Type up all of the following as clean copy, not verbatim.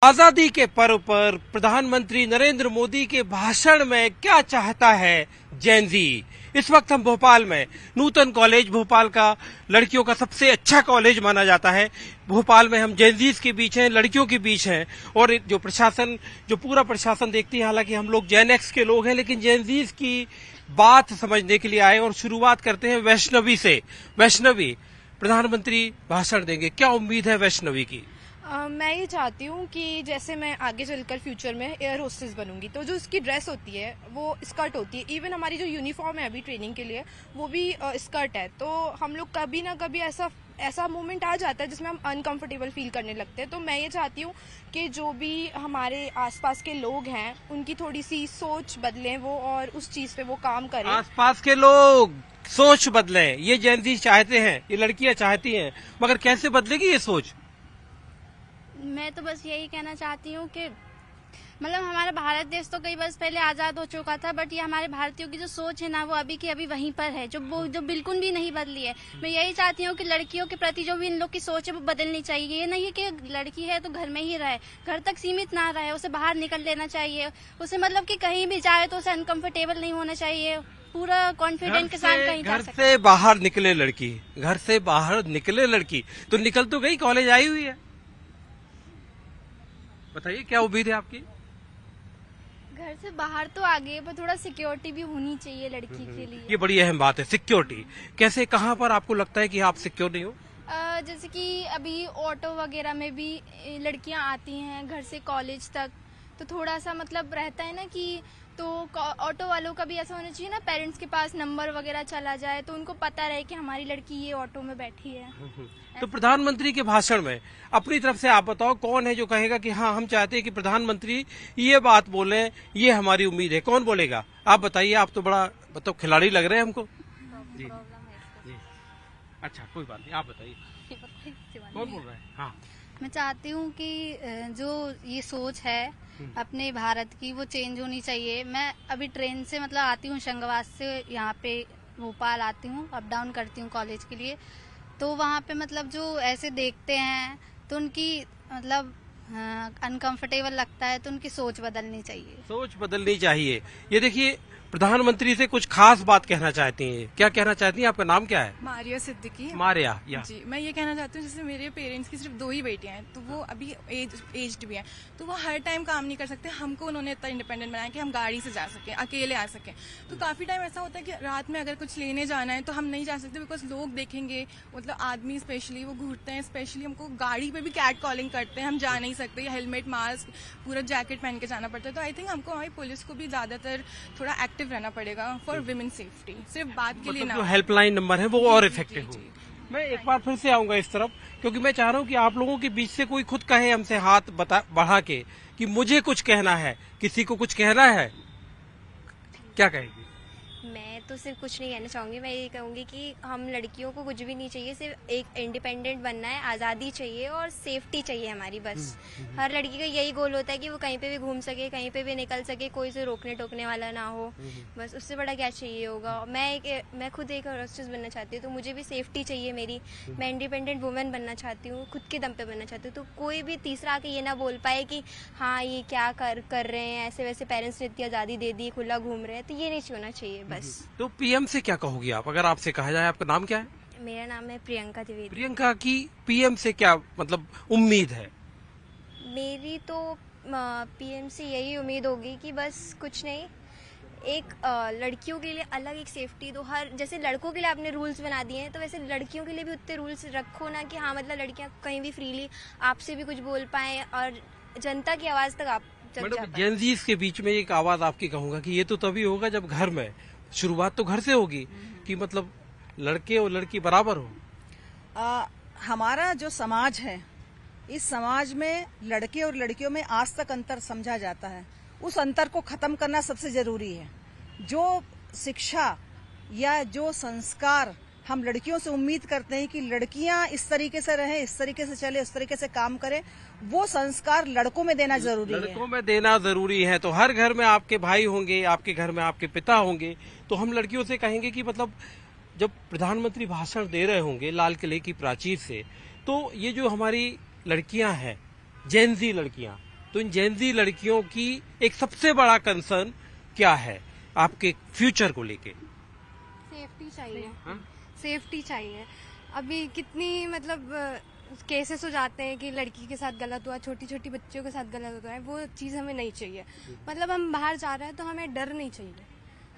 आजादी के पर्व पर प्रधानमंत्री नरेंद्र मोदी के भाषण में क्या चाहता है जेन जी। इस वक्त हम भोपाल में नूतन कॉलेज, भोपाल का लड़कियों का सबसे अच्छा कॉलेज माना जाता है। भोपाल में हम जेन जीज के बीच हैं, लड़कियों के बीच हैं और जो पूरा प्रशासन देखती है। हालांकि हम लोग जेन एक्स के लोग हैं, लेकिन जेन जीज की बात समझने के लिए आए और शुरुआत करते हैं वैष्णवी से। वैष्णवी, प्रधानमंत्री भाषण देंगे, क्या उम्मीद है वैष्णवी की? मैं ये चाहती हूँ कि जैसे मैं आगे चलकर फ्यूचर में एयर होस्टेस बनूंगी, तो जो उसकी ड्रेस होती है वो स्कर्ट होती है। इवन हमारी जो यूनिफॉर्म है अभी ट्रेनिंग के लिए, वो भी स्कर्ट है। तो हम लोग कभी ना कभी ऐसा मोमेंट आ जाता है जिसमें हम अनकंफर्टेबल फील करने लगते हैं। तो मैं ये चाहती हूँ कि जो भी हमारे आसपास के लोग हैं उनकी थोड़ी सी सोच बदलें वो, और उस चीज पे वो काम करें। आसपास के लोग सोच बदलें, ये जेन जी चाहते हैं, ये लड़कियां चाहती हैं, मगर कैसे बदलेगी ये सोच? मैं तो बस यही कहना चाहती हूँ कि मतलब हमारा भारत देश तो कई वर्ष पहले आज़ाद हो चुका था, बट ये हमारे भारतीयों की जो सोच है ना, वो अभी की अभी वहीं पर है, जो बिल्कुल भी नहीं बदली है। मैं यही चाहती हूँ कि लड़कियों के प्रति जो भी इन लोग की सोच है वो बदलनी चाहिए। ये नहीं है कि लड़की है तो घर में ही रहे, घर तक सीमित ना रहे, उसे बाहर निकल लेना चाहिए। उसे मतलब कि कहीं भी जाए तो उसे अनकंफर्टेबल नहीं होना चाहिए, पूरा कॉन्फिडेंट के साथ कहीं जा सकते। घर से बाहर निकले लड़की, घर से बाहर निकले लड़की तो निकल तो गई, कॉलेज आई हुई है। बताइए क्या उम्मीद है आपकी? घर से बाहर तो आ गई, पर थोड़ा सिक्योरिटी भी होनी चाहिए लड़की के लिए। ये बड़ी अहम बात है, सिक्योरिटी। कैसे, कहाँ पर आपको लगता है कि आप सिक्योर नहीं हो? जैसे कि अभी ऑटो वगैरह में भी लड़कियां आती हैं घर से कॉलेज तक, तो थोड़ा सा मतलब रहता है ना कि तो ऑटो वालों का भी ऐसा होना चाहिए ना, पेरेंट्स के पास नंबर वगैरह चला जाए तो उनको पता रहे कि हमारी लड़की ये ऑटो में बैठी है। तो प्रधानमंत्री के भाषण में अपनी तरफ से आप बताओ, कौन है जो कहेगा कि हाँ हम चाहते हैं कि प्रधानमंत्री ये बात बोले, ये हमारी उम्मीद है? कौन बोलेगा? आप बताइए, आप तो बड़ा मतलब खिलाड़ी लग रहे हैं हमको। जी जी, अच्छा कोई बात नहीं, आप बताइए कौन बोल रहा है? हाँ, मैं चाहती हूँ कि जो ये सोच है अपने भारत की, वो चेंज होनी चाहिए। मैं अभी ट्रेन से मतलब आती हूँ होशंगाबाद से, यहाँ पे भोपाल आती हूँ, अप डाउन करती हूँ कॉलेज के लिए। तो वहाँ पे मतलब जो ऐसे देखते हैं तो उनकी मतलब अनकंफर्टेबल लगता है, तो उनकी सोच बदलनी चाहिए। सोच बदलनी चाहिए। ये देखिए, प्रधानमंत्री से कुछ खास बात कहना चाहती हैं। क्या कहना चाहती हैं? आपका नाम क्या है? मारिया सिद्दीकी। मारिया, या जी, मैं ये कहना चाहती हूँ, जैसे मेरे पेरेंट्स की सिर्फ 2 ही बेटियां हैं, तो वो अभी एज्ड भी हैं, तो वो हर टाइम काम नहीं कर सकते। हमको उन्होंने इतना इंडिपेंडेंट बनाया कि हम गाड़ी से जा सकें, अकेले आ सकें। तो काफी टाइम ऐसा होता है कि रात में अगर कुछ लेने जाना है तो हम नहीं जा सकते, बिकॉज लोग देखेंगे, मतलब आदमी स्पेशली वो घूरते हैं, स्पेशली हमको गाड़ी पे भी कैट कॉलिंग करते हैं, हम जा नहीं सकते। हेलमेट, मास्क, पूरा जैकेट पहन के जाना पड़ता है। तो आई थिंक हमको हमारी पुलिस को भी ज्यादातर थोड़ा एक्टिव रहना पड़ेगा फॉर विमेन सेफ्टी, सिर्फ बात के लिए ना। जो हेल्पलाइन नंबर है वो और इफेक्टिव हो। मैं एक बार फिर से आऊंगा इस तरफ, क्योंकि मैं चाह रहा हूं कि आप लोगों के बीच से कोई खुद कहे हमसे हाथ बढ़ा के कि मुझे कुछ कहना है। किसी को कुछ कहना है? क्या कहेगी? मैं तो सिर्फ कुछ नहीं कहना चाहूँगी। मैं ये कहूँगी कि हम लड़कियों को कुछ भी नहीं चाहिए, सिर्फ एक इंडिपेंडेंट बनना है, आज़ादी चाहिए और सेफ्टी चाहिए हमारी। बस हर लड़की का यही गोल होता है कि वो कहीं पे भी घूम सके, कहीं पे भी निकल सके, कोई से रोकने टोकने वाला ना हो। बस उससे बड़ा क्या चाहिए होगा। मैं खुद एक होस्टेस बनना चाहती हूँ, तो मुझे भी सेफ्टी चाहिए मेरी। मैं इंडिपेंडेंट वुमेन बनना चाहती हूँ, खुद के दम पे बनना चाहती हूँ। तो कोई भी तीसरा आके ये ना बोल पाए कि हाँ ये क्या कर रहे हैं, ऐसे वैसे पेरेंट्स ने इतनी आज़ादी दे दी, खुला घूम रहे हैं, तो ये नहीं होना चाहिए बस। तो पीएम से क्या कहोगी आप, अगर आपसे कहा जाए? आपका नाम क्या है? मेरा नाम है प्रियंका द्विवेदी। प्रियंका की पीएम से क्या मतलब उम्मीद है? मेरी तो पीएम से यही उम्मीद होगी कि बस कुछ नहीं, एक लड़कियों के लिए अलग एक सेफ्टी दो। हर जैसे लड़कों के लिए आपने रूल्स बना दिए हैं, तो वैसे लड़कियों के लिए भी उतने रूल्स रखो ना, कि हाँ मतलब लड़कियां कहीं भी फ्रीली आपसे भी कुछ बोल पाएं और जनता की आवाज तक आप तक जा पाएं। जेन जीज के बीच में एक आवाज आपकी कहूंगा कि ये तो तभी होगा जब घर में, शुरुआत तो घर से होगी कि मतलब लड़के और लड़की बराबर हो। हमारा जो समाज है, इस समाज में लड़के और लड़कियों में आज तक अंतर समझा जाता है। उस अंतर को खत्म करना सबसे जरूरी है। जो शिक्षा या जो संस्कार हम लड़कियों से उम्मीद करते हैं कि लड़कियां इस तरीके से रहें, इस तरीके से चले, इस तरीके से काम करें, वो संस्कार लड़कों में देना जरूरी है। लड़कों में देना जरूरी है। तो हर घर में आपके भाई होंगे, आपके घर में आपके पिता होंगे, तो हम लड़कियों से कहेंगे कि मतलब जब प्रधानमंत्री भाषण दे रहे होंगे लाल किले की प्राचीर से, तो ये जो हमारी लड़कियां हैं, जेन जी लड़कियां, तो इन जेनजी लड़कियों की एक सबसे बड़ा कंसर्न क्या है आपके फ्यूचर को लेके? सेफ्टी चाहिए। हाँ? सेफ्टी चाहिए। अभी कितनी मतलब केसेस हो जाते हैं कि लड़की के साथ गलत हुआ, छोटी छोटी बच्चियों के साथ गलत होता है, वो चीज़ हमें नहीं चाहिए। मतलब हम बाहर जा रहे हैं तो हमें डर नहीं चाहिए,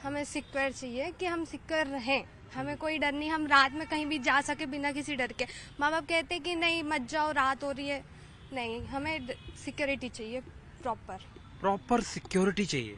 हमें सिक्योर चाहिए कि हम सिक्योर रहें, हमें कोई डर नहीं, हम रात में कहीं भी जा सके बिना किसी डर के। माँ बाप कहते हैं कि नहीं मत जाओ, रात हो रही है, नहीं, हमें सिक्योरिटी चाहिए, प्रॉपर सिक्योरिटी चाहिए।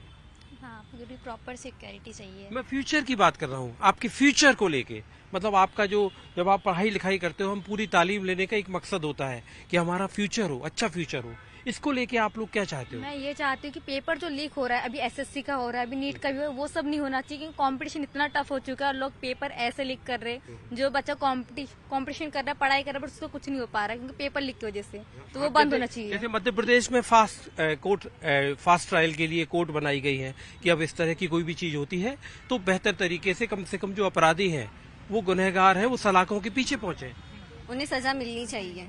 हाँ, पूरी प्रॉपर सिक्योरिटी चाहिए। मैं फ्यूचर की बात कर रहा हूँ, आपके फ्यूचर को लेके। मतलब आपका जो जब आप पढ़ाई लिखाई करते हो, हम पूरी तालीम लेने का एक मकसद होता है कि हमारा फ्यूचर हो, अच्छा फ्यूचर हो। इसको लेके आप लोग क्या चाहते हो? मैं ये चाहती हूँ कि पेपर जो लीक हो रहा है, अभी एसएससी का हो रहा है, अभी नीट का भी हो रहा है, वो सब नहीं होना चाहिए, क्योंकि कंपटीशन इतना टफ हो चुका है और लोग पेपर ऐसे लीक कर रहे हैं। जो बच्चा कंपटीशन कर रहा है, पढ़ाई कर रहा है, बट उसको कुछ नहीं हो पा रहा है क्योंकि पेपर लीक की वजह से, तो वो बंद होना चाहिए। जैसे मध्य प्रदेश में फास्ट ट्रायल के लिए कोर्ट बनाई गई है कि अब इस तरह की कोई भी चीज होती है तो बेहतर तरीके से कम जो अपराधी हैं, वो गुनहगार हैं, वो सलाखों के पीछे पहुंचे। उन्हें सजा मिलनी चाहिए।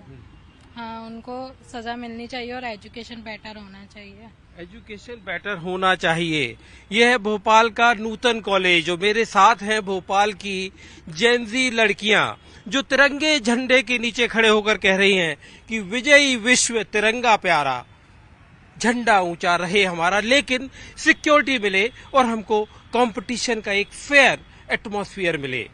हाँ, उनको सजा मिलनी चाहिए और एजुकेशन बेटर होना चाहिए। एजुकेशन बेटर होना चाहिए। यह है भोपाल का नूतन कॉलेज, जो मेरे साथ हैं भोपाल की जेनजी लड़कियां, जो तिरंगे झंडे के नीचे खड़े होकर कह रही हैं कि विजयी विश्व तिरंगा प्यारा, झंडा ऊंचा रहे हमारा, लेकिन सिक्योरिटी मिले और हमको कंपटीशन का एक फेयर एटमॉस्फेयर मिले।